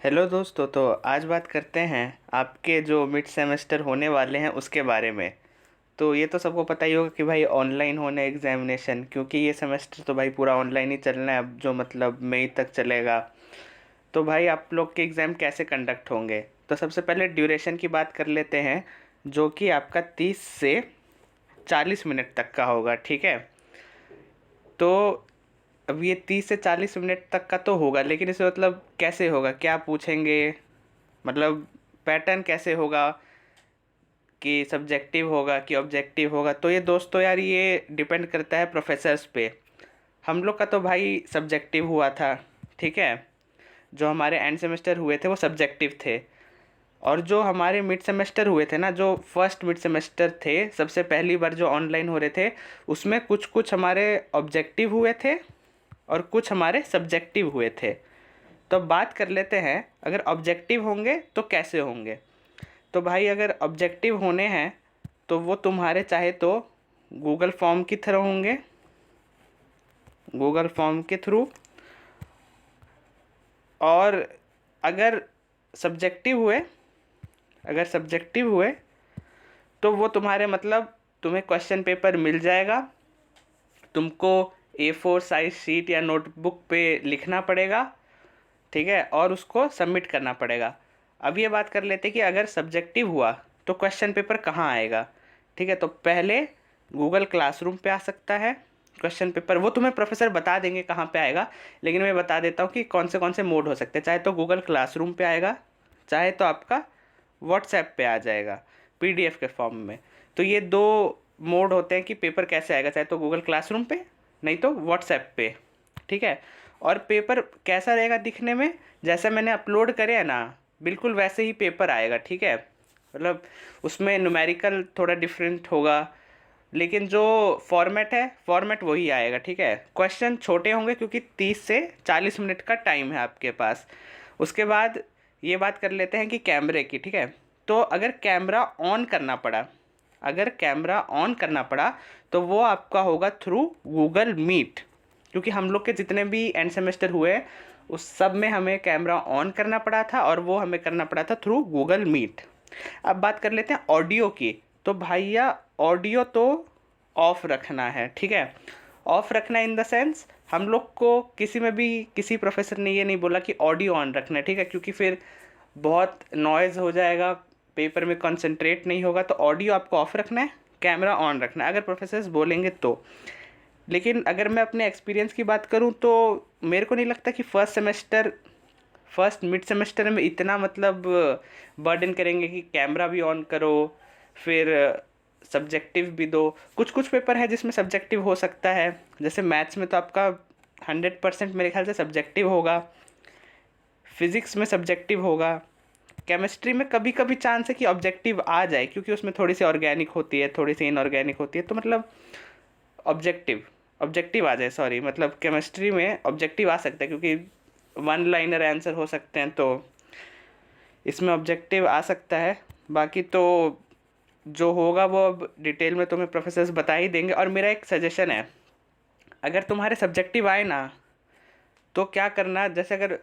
Hello दोस्तों। तो आज बात करते हैं आपके जो मिड सेमेस्टर होने वाले हैं उसके बारे में। तो ये तो सबको पता ही होगा कि भाई ऑनलाइन होने एग्जामिनेशन, क्योंकि ये सेमेस्टर तो भाई पूरा ऑनलाइन ही चलना है अब, जो मतलब मई तक चलेगा। तो भाई आप लोग के एग्ज़ाम कैसे कंडक्ट होंगे? तो सबसे पहले ड्यूरेशन की बात कर लेते हैं, जो कि आपका 30 से 40 मिनट तक का होगा। ठीक है। तो अब ये 30 से 40 मिनट तक का तो होगा, लेकिन इसमें मतलब कैसे होगा, क्या पूछेंगे, मतलब पैटर्न कैसे होगा, कि सब्जेक्टिव होगा कि ऑब्जेक्टिव होगा। तो ये दोस्तों यार, ये डिपेंड करता है प्रोफेसर्स पे। हम लोग का तो भाई सब्जेक्टिव हुआ था। ठीक है। जो हमारे एंड सेमेस्टर हुए थे वो सब्जेक्टिव थे। और जो हमारे मिड सेमेस्टर हुए थे ना, जो फर्स्ट मिड सेमेस्टर थे, सबसे पहली बार जो ऑनलाइन हो रहे थे, उसमें कुछ कुछ हमारे ऑब्जेक्टिव हुए थे और कुछ हमारे सब्जेक्टिव हुए थे। तो अब बात कर लेते हैं, अगर ऑब्जेक्टिव होंगे तो कैसे होंगे। तो भाई अगर ऑब्जेक्टिव होने हैं तो वो तुम्हारे चाहे तो गूगल फॉर्म की थ्रू होंगे, गूगल फॉर्म के थ्रू। और अगर सब्जेक्टिव हुए, अगर सब्जेक्टिव हुए तो वो तुम्हारे मतलब तुम्हें क्वेश्चन पेपर मिल जाएगा। तुमको A4 साइज शीट या नोटबुक पे लिखना पड़ेगा। ठीक है। और उसको सबमिट करना पड़ेगा। अब ये बात कर लेते हैं कि अगर सब्जेक्टिव हुआ तो क्वेश्चन पेपर कहाँ आएगा। ठीक है। तो पहले गूगल क्लासरूम पे आ सकता है क्वेश्चन पेपर। वो तुम्हें प्रोफेसर बता देंगे कहाँ पे आएगा, लेकिन मैं बता देता हूँ कि कौन से मोड हो सकते हैं। चाहे तो गूगल क्लासरूम पे आएगा, चाहे तो आपका व्हाट्सएप पे आ जाएगा PDF के फॉर्म में। तो ये दो मोड होते हैं कि पेपर कैसे आएगा, चाहे तो गूगल क्लासरूम पे, नहीं तो व्हाट्सएप पे। ठीक है। और पेपर कैसा रहेगा दिखने में, जैसे मैंने अपलोड करे है ना, बिल्कुल वैसे ही पेपर आएगा। ठीक है। मतलब उसमें न्यूमेरिकल थोड़ा डिफरेंट होगा, लेकिन जो फॉर्मेट है फॉर्मेट वही आएगा। ठीक है। क्वेश्चन छोटे होंगे क्योंकि 30 से 40 मिनट का टाइम है आपके पास। उसके बाद ये बात कर लेते हैं कि कैमरे की। ठीक है। तो अगर कैमरा ऑन करना पड़ा, अगर कैमरा ऑन करना पड़ा तो वो आपका होगा थ्रू गूगल मीट। क्योंकि हम लोग के जितने भी एंड सेमेस्टर हुए उस सब में हमें कैमरा ऑन करना पड़ा था, और वो हमें करना पड़ा था थ्रू गूगल मीट। अब बात कर लेते हैं ऑडियो की। तो भैया ऑडियो तो ऑफ रखना है। ठीक है। ऑफ रखना इन द सेंस, हम लोग को किसी में भी किसी प्रोफेसर ने ये नहीं बोला कि ऑडियो ऑन रखना है। ठीक है। क्योंकि फिर बहुत नॉइज़ हो जाएगा, पेपर में कंसंट्रेट नहीं होगा। तो ऑडियो आपको ऑफ रखना है, कैमरा ऑन रखना है, अगर प्रोफेसर्स बोलेंगे तो। लेकिन अगर मैं अपने एक्सपीरियंस की बात करूं तो मेरे को नहीं लगता कि फर्स्ट मिड सेमेस्टर में इतना मतलब बर्डन करेंगे कि कैमरा भी ऑन करो, फिर सब्जेक्टिव भी दो। कुछ कुछ पेपर है जिसमें सब्जेक्टिव हो सकता है, जैसे मैथ्स में तो आपका 100% मेरे ख्याल से सब्जेक्टिव होगा, फिज़िक्स में सब्जेक्टिव होगा, केमिस्ट्री में कभी कभी चांस है कि ऑब्जेक्टिव आ जाए, क्योंकि उसमें थोड़ी सी ऑर्गेनिक होती है, थोड़ी सी इनऑर्गेनिक होती है। तो मतलब ऑब्जेक्टिव ऑब्जेक्टिव आ जाए, सॉरी, मतलब केमिस्ट्री में ऑब्जेक्टिव आ सकता है, क्योंकि वन लाइनर आंसर हो सकते हैं, तो इसमें ऑब्जेक्टिव आ सकता है। बाकी तो जो होगा वो अब डिटेल में तुम्हें प्रोफेसर्स बता ही देंगे। और मेरा एक सजेशन है, अगर तुम्हारे सब्जेक्टिव आए ना, तो क्या करना, जैसे अगर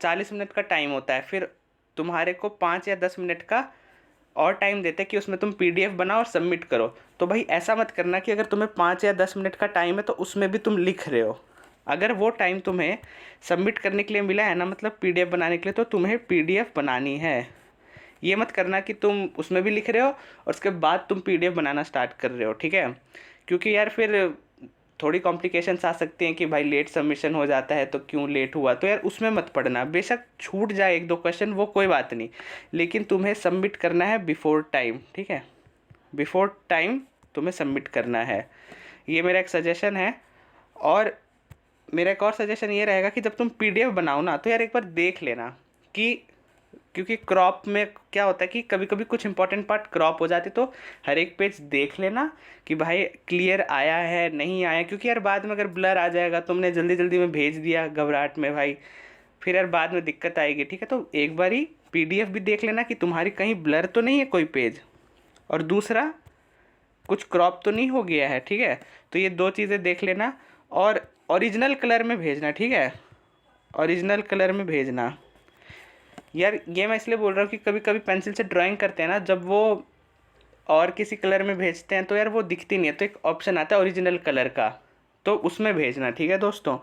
40 मिनट का टाइम होता है, फिर तुम्हारे को 5 या 10 मिनट का और टाइम देते हैं कि उसमें तुम PDF बनाओ और सबमिट करो। तो भाई ऐसा मत करना कि अगर तुम्हें 5 या 10 मिनट का टाइम है तो उसमें भी तुम लिख रहे हो। अगर वो टाइम तुम्हें सबमिट करने के लिए मिला है ना, मतलब PDF बनाने के लिए, तो तुम्हें PDF बनानी है। ये मत करना कि तुम उसमें भी लिख रहे हो और उसके बाद तुम PDF बनाना स्टार्ट कर रहे हो। ठीक है। क्योंकि यार फिर थोड़ी कॉम्प्लिकेशंस आ सकती हैं कि भाई लेट सबमिशन हो जाता है तो क्यों लेट हुआ, तो यार उसमें मत पड़ना। बेशक छूट जाए एक दो क्वेश्चन, वो कोई बात नहीं, लेकिन तुम्हें सबमिट करना है बिफोर टाइम। ठीक है। बिफोर टाइम तुम्हें सबमिट करना है, ये मेरा एक सजेशन है। और मेरा एक और सजेशन ये रहेगा कि जब तुम PDF बनाओ ना, तो यार एक बार देख लेना कि, क्योंकि क्रॉप में क्या होता है कि कभी कभी कुछ इंपॉर्टेंट पार्ट क्रॉप हो जाते, तो हर एक पेज देख लेना कि भाई क्लियर आया है नहीं आया। क्योंकि यार बाद में अगर ब्लर आ जाएगा, तुमने जल्दी जल्दी में भेज दिया घबराहट में भाई, फिर यार बाद में दिक्कत आएगी। ठीक है। तो एक बार ही PDF भी देख लेना कि तुम्हारी कहीं ब्लर तो नहीं है कोई पेज, और दूसरा कुछ क्रॉप तो नहीं हो गया है। ठीक है। तो ये दो चीज़ें देख लेना, और ओरिजिनल कलर में भेजना। ठीक है। ओरिजिनल कलर में भेजना। यार ये मैं इसलिए बोल रहा हूँ कि कभी कभी पेंसिल से ड्राइंग करते हैं ना, जब वो और किसी कलर में भेजते हैं तो यार वो दिखती नहीं है, तो एक ऑप्शन आता है ओरिजिनल कलर का, तो उसमें भेजना, ठीक है दोस्तों।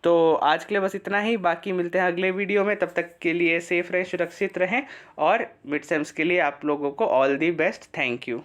तो आज के लिए बस इतना ही, बाकी मिलते हैं अगले वीडियो में, तब तक के लिए सेफ रहें, सुरक्षित रहें, और मिड सेम्स के लिए आप लोगों को all the best. Thank you.